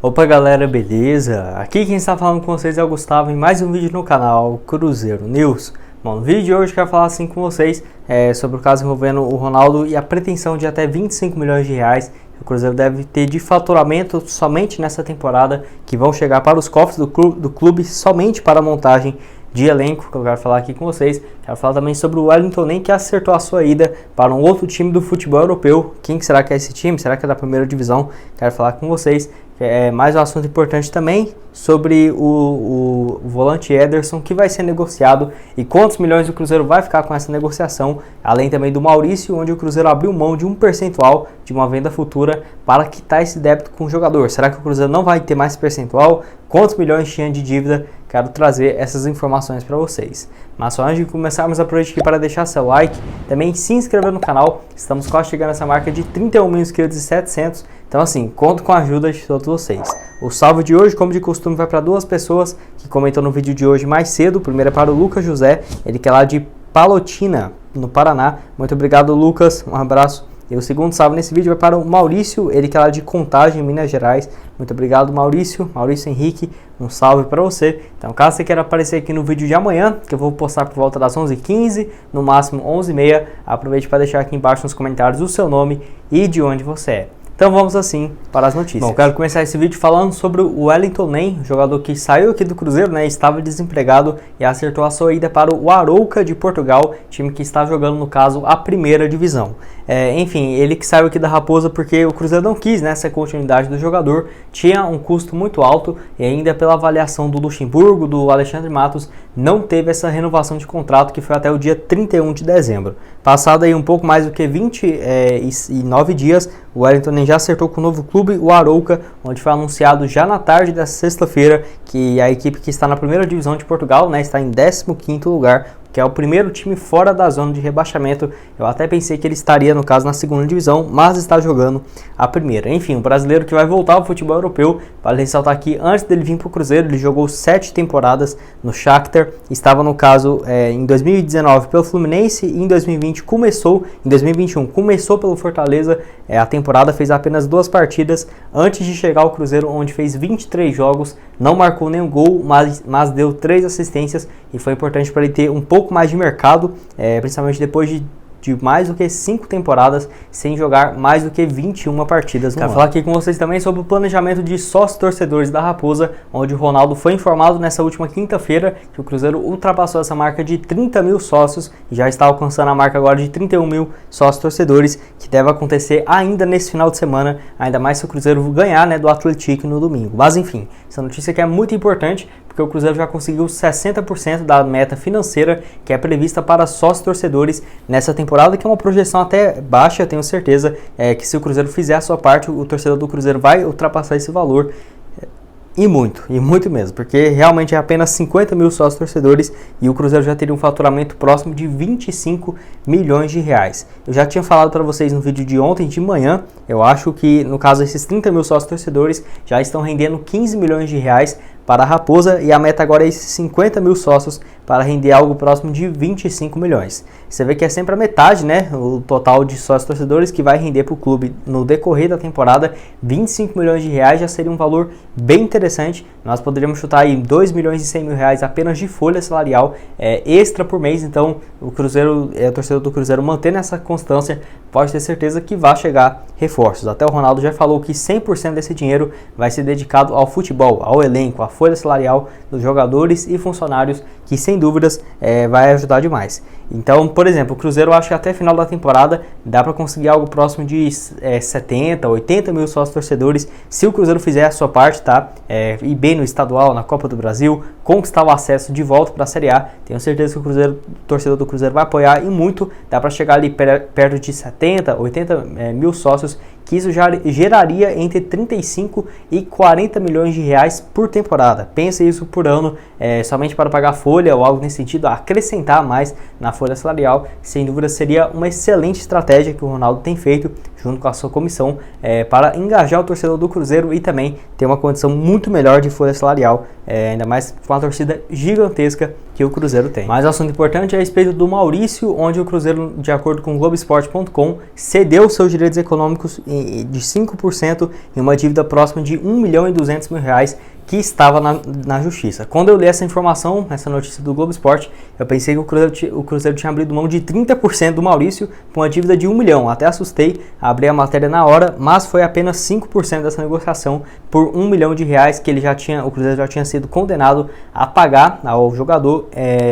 Opa galera, beleza? Aqui quem está falando com vocês é o Gustavo em mais um vídeo no canal Cruzeiro News. Bom, no vídeo de hoje eu quero falar assim com vocês sobre o caso envolvendo o Ronaldo e a pretensão de até 25 milhões de reais que o Cruzeiro deve ter de faturamento somente nessa temporada, que vão chegar para os cofres do clube somente para a montagem de elenco, que eu quero falar aqui com vocês. Quero falar também sobre o Wellington Nem, que acertou a sua ida para um outro time do futebol europeu. Quem será que é esse time? Será que é da primeira divisão? Quero falar com vocês. Mais um assunto importante também sobre o volante Ederson, que vai ser negociado e quantos milhões o Cruzeiro vai ficar com essa negociação, além também do Maurício, onde o Cruzeiro abriu mão de um percentual de uma venda futura para quitar esse débito com o jogador. Será que o Cruzeiro não vai ter mais percentual? Quantos milhões tinha de dívida? Quero trazer essas informações para vocês. Mas só antes de começarmos, aproveite aqui para deixar seu like, também se inscrever no canal. Estamos quase chegando nessa marca de 31 mil inscritos e 700. Então assim, conto com a ajuda de todos vocês. O salve de hoje, como de costume, vai para duas pessoas que comentou no vídeo de hoje mais cedo. O primeiro é para o Lucas José, ele que é lá de Palotina, no Paraná. Muito obrigado, Lucas, um abraço. E o segundo salve nesse vídeo vai para o Maurício, ele que é lá de Contagem, Minas Gerais. Muito obrigado, Maurício Henrique, um salve para você. Então, caso você queira aparecer aqui no vídeo de amanhã, que eu vou postar por volta das 11h15, no máximo 11h30, aproveite para deixar aqui embaixo nos comentários o seu nome e de onde você é. Então vamos assim para as notícias. Bom, quero começar esse vídeo falando sobre o Wellington Nem, jogador que saiu aqui do Cruzeiro, estava desempregado e acertou a sua ida para o Arouca de Portugal, time que está jogando, no caso, a primeira divisão. Enfim, ele que saiu aqui da Raposa porque o Cruzeiro não quis essa continuidade do jogador, tinha um custo muito alto e ainda pela avaliação do Luxemburgo, do Alexandre Matos, não teve essa renovação de contrato que foi até o dia 31 de dezembro. Passado aí um pouco mais do que 29 dias, o Wellington Nem já acertou com o novo clube, o Arouca, onde foi anunciado já na tarde dessa sexta-feira que a equipe que está na primeira divisão de Portugal, está em 15º lugar, que é o primeiro time fora da zona de rebaixamento. Eu até pensei que ele estaria, no caso, na segunda divisão, mas está jogando a primeira. Enfim, o brasileiro que vai voltar ao futebol europeu, vale ressaltar que antes dele vir para o Cruzeiro, ele jogou 7 temporadas no Shakhtar, estava, no caso, em 2019 pelo Fluminense e em 2021 começou pelo Fortaleza a temporada, fez apenas 2 partidas antes de chegar ao Cruzeiro, onde fez 23 jogos, não marcou nenhum gol, mas deu 3 assistências e foi importante para ele ter um pouco mais de mercado, principalmente depois de mais do que 5 temporadas sem jogar mais do que 21 partidas no ano. Quero falar aqui com vocês também sobre o planejamento de sócios torcedores da Raposa, onde o Ronaldo foi informado nessa última quinta-feira que o Cruzeiro ultrapassou essa marca de 30 mil sócios e já está alcançando a marca agora de 31 mil sócios torcedores, que deve acontecer ainda nesse final de semana, ainda mais se o Cruzeiro ganhar do Atlético no domingo. Mas enfim, essa notícia aqui é muito importante, porque o Cruzeiro já conseguiu 60% da meta financeira que é prevista para sócios torcedores nessa temporada, que é uma projeção até baixa. Tenho certeza que se o Cruzeiro fizer a sua parte, o torcedor do Cruzeiro vai ultrapassar esse valor. E muito mesmo, porque realmente é apenas 50 mil sócios torcedores e o Cruzeiro já teria um faturamento próximo de 25 milhões de reais. Eu já tinha falado para vocês no vídeo de ontem de manhã, eu acho que no caso esses 30 mil sócios torcedores já estão rendendo 15 milhões de reais para a Raposa e a meta agora é esses 50 mil sócios para render algo próximo de 25 milhões. Você vê que é sempre a metade, o total de sócios torcedores que vai render para o clube no decorrer da temporada. 25 milhões de reais já seria um valor bem interessante. Nós poderíamos chutar aí 2 milhões e 100 mil reais apenas de folha salarial extra por mês. Então o Cruzeiro, o torcedor do Cruzeiro mantendo essa constância, pode ter certeza que vai chegar reforços. Até o Ronaldo já falou que 100% desse dinheiro vai ser dedicado ao futebol, ao elenco, à folha salarial dos jogadores e funcionários, que sem dúvidas vai ajudar demais. Então, por exemplo, o Cruzeiro, acho que até final da temporada dá para conseguir algo próximo de 70, 80 mil sócios torcedores, se o Cruzeiro fizer a sua parte, ir bem no estadual, na Copa do Brasil, conquistar o acesso de volta para a Série A. Tenho certeza que o torcedor do Cruzeiro vai apoiar e muito, dá para chegar ali perto de 70, 80 mil sócios, que isso já geraria entre 35 e 40 milhões de reais por temporada. Pense isso por ano, somente para pagar folha ou algo nesse sentido, acrescentar mais na folha salarial. Sem dúvida seria uma excelente estratégia que o Ronaldo tem feito, junto com a sua comissão, para engajar o torcedor do Cruzeiro e também ter uma condição muito melhor de folha salarial, ainda mais com a torcida gigantesca que o Cruzeiro tem. Mas o assunto importante é a respeito do Maurício, onde o Cruzeiro, de acordo com o Globoesporte.com, cedeu seus direitos econômicos de 5% em uma dívida próxima de R$1.200.000 que estava na justiça. Quando eu li essa informação, essa notícia do Globo Esporte, eu pensei que o Cruzeiro tinha abrido mão de 30% do Maurício com uma dívida de R$1 milhão. Até assustei, abri a matéria na hora, mas foi apenas 5% dessa negociação por R$1 milhão que o Cruzeiro já tinha sido condenado a pagar ao jogador,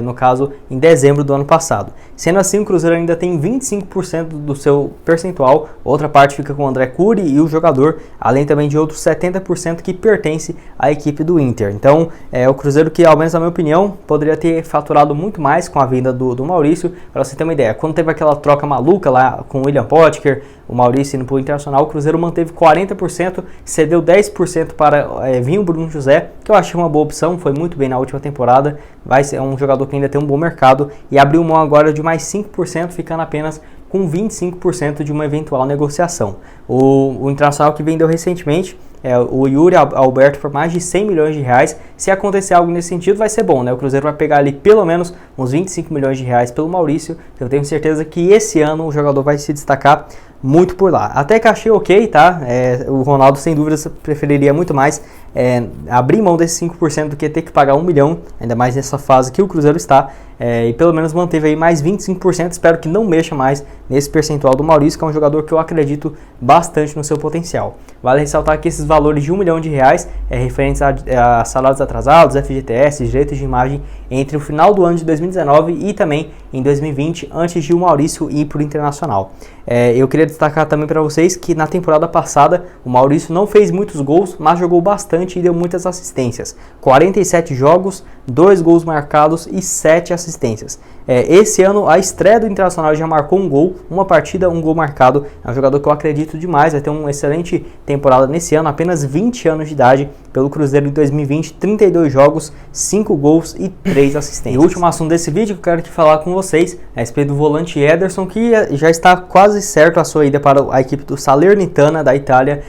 no caso, em dezembro do ano passado. Sendo assim, o Cruzeiro ainda tem 25% do seu percentual, outra parte fica com o André Cury e o jogador, além também de outros 70% que pertence à equipe do Inter. Então, o Cruzeiro que, ao menos na minha opinião, poderia ter faturado muito mais com a vinda do Maurício. Para você ter uma ideia, quando teve aquela troca maluca lá com o William Potker, o Maurício indo para o Internacional, o Cruzeiro manteve 40%, cedeu 10% para vir o Bruno José, que eu achei uma boa opção, foi muito bem na última temporada, vai ser um jogador que ainda tem um bom mercado, e abriu mão agora de mais 5%, ficando apenas com 25% de uma eventual negociação. O Internacional que vendeu recentemente o Yuri Alberto por mais de R$100 milhões. Se acontecer algo nesse sentido, vai ser bom, né? O Cruzeiro vai pegar ali pelo menos uns R$25 milhões pelo Maurício. Eu tenho certeza que esse ano o jogador vai se destacar muito por lá. Até que achei ok, tá? O Ronaldo, sem dúvidas, preferiria muito mais abrir mão desses 5% do que ter que pagar R$1 milhão, ainda mais nessa fase que o Cruzeiro está, e pelo menos manteve aí mais 25%. Espero que não mexa mais nesse percentual do Maurício, que é um jogador que eu acredito bastante no seu potencial. Vale ressaltar que esses valores de R$1 milhão referentes a salários atrasados, FGTS, direitos de imagem entre o final do ano de 2019 e também em 2020, antes de o Maurício ir para o Internacional. Eu queria destacar também para vocês que na temporada passada o Maurício não fez muitos gols, mas jogou bastante e deu muitas assistências. 47 jogos, 2 gols marcados e 7 assistências. Esse ano, a estreia do Internacional já marcou um gol, uma partida, um gol marcado. É um jogador que eu acredito demais, vai ter uma excelente temporada nesse ano, apenas 20 anos de idade, pelo Cruzeiro em 2020, 32 jogos, 5 gols e 3 assistências. E o último assunto desse vídeo que eu quero falar com vocês é a respeito do volante Ederson, que já está quase certo a sua ida para a equipe do Salernitana da Itália,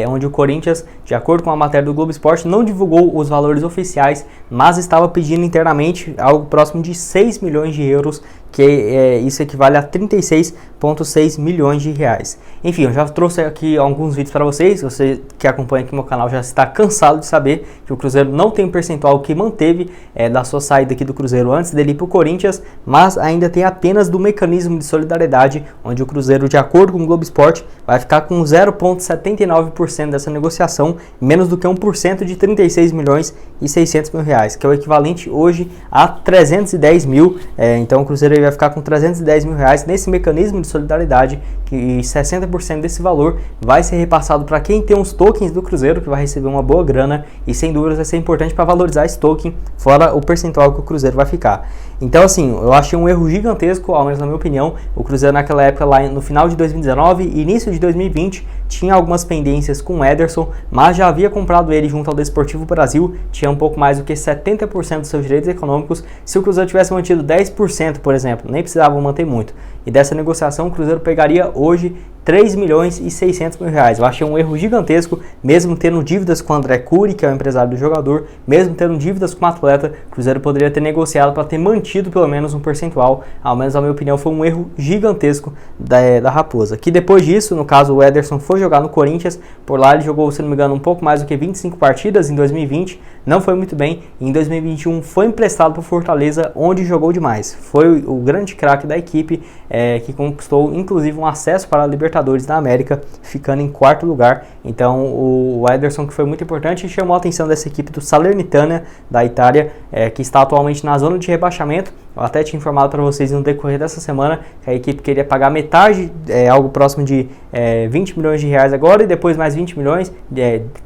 onde o Corinthians, de acordo com a matéria do Globo Esporte, não divulgou os valores oficiais, mas estava pedindo internamente algo próximo de 6 milhões de euros, que isso equivale a 36,6 milhões de reais. Enfim, eu já trouxe aqui alguns vídeos para vocês. Você que acompanha aqui meu canal já está cansado de saber que o Cruzeiro não tem um percentual que manteve da sua saída aqui do Cruzeiro antes dele ir para o Corinthians, mas ainda tem apenas do mecanismo de solidariedade, onde o Cruzeiro, de acordo com o Globo Esporte, vai ficar com 0,79% dessa negociação, menos do que 1% de 36 milhões e 600 mil reais, que é o equivalente hoje a 310 mil. Então o Cruzeiro vai ficar com 310 mil reais nesse mecanismo de solidariedade, que 60% desse valor vai ser repassado para quem tem os tokens do Cruzeiro, que vai receber uma boa grana, e sem dúvidas vai ser importante para valorizar esse token, fora o percentual que o Cruzeiro vai ficar. Então assim, eu achei um erro gigantesco, ao menos na minha opinião. O Cruzeiro naquela época, lá no final de 2019 e início de 2020, tinha algumas pendências com o Ederson, mas já havia comprado ele junto ao Desportivo Brasil, tinha um pouco mais do que 70% dos seus direitos econômicos. Se o Cruzeiro tivesse mantido 10%, por exemplo, nem precisava manter muito, e dessa negociação o Cruzeiro pegaria hoje 3 milhões e 600 mil reais. Eu achei um erro gigantesco, mesmo tendo dívidas com o André Cury, que é o empresário do jogador, mesmo tendo dívidas com o atleta, o Cruzeiro poderia ter negociado para ter mantido pelo menos um percentual. Ao menos na minha opinião foi um erro gigantesco da Raposa, que depois disso, no caso o Ederson foi jogar no Corinthians. Por lá ele jogou, se não me engano, um pouco mais do que 25 partidas em 2020, não foi muito bem. Em 2021 foi emprestado para o Fortaleza, onde jogou demais, foi o grande craque da equipe, que conquistou inclusive um acesso para a Libertadores da América, ficando em 4º lugar. Então o Ederson, que foi muito importante, chamou a atenção dessa equipe do Salernitana da Itália, que está atualmente na zona de rebaixamento. Eu até tinha informado para vocês no decorrer dessa semana que a equipe queria pagar metade, algo próximo de 20 milhões de reais agora, e depois mais 20 milhões,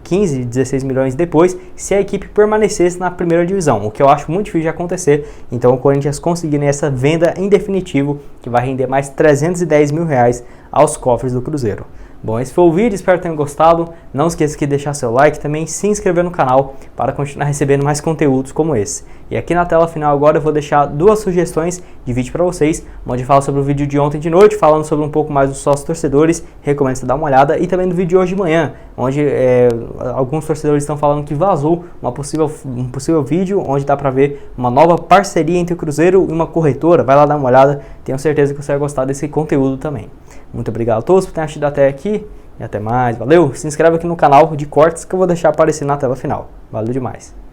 15, 16 milhões depois, se a equipe permanecesse na primeira divisão, o que eu acho muito difícil de acontecer. Então o Corinthians conseguindo essa venda em definitivo, que vai render mais 310 mil reais aos cofres do Cruzeiro. Bom, esse foi o vídeo, espero que tenham gostado. Não esqueça de deixar seu like, também se inscrever no canal para continuar recebendo mais conteúdos como esse. E aqui na tela final agora eu vou deixar duas sugestões de vídeo para vocês, onde fala sobre o vídeo de ontem de noite, falando sobre um pouco mais dos sócios torcedores, recomendo você dar uma olhada, e também do vídeo de hoje de manhã, onde alguns torcedores estão falando que vazou um possível vídeo, onde dá para ver uma nova parceria entre o Cruzeiro e uma corretora. Vai lá dar uma olhada, tenho certeza que você vai gostar desse conteúdo também. Muito obrigado a todos por terem assistido até aqui e até mais. Valeu! Se inscreve aqui no canal de cortes que eu vou deixar aparecer na tela final. Valeu demais!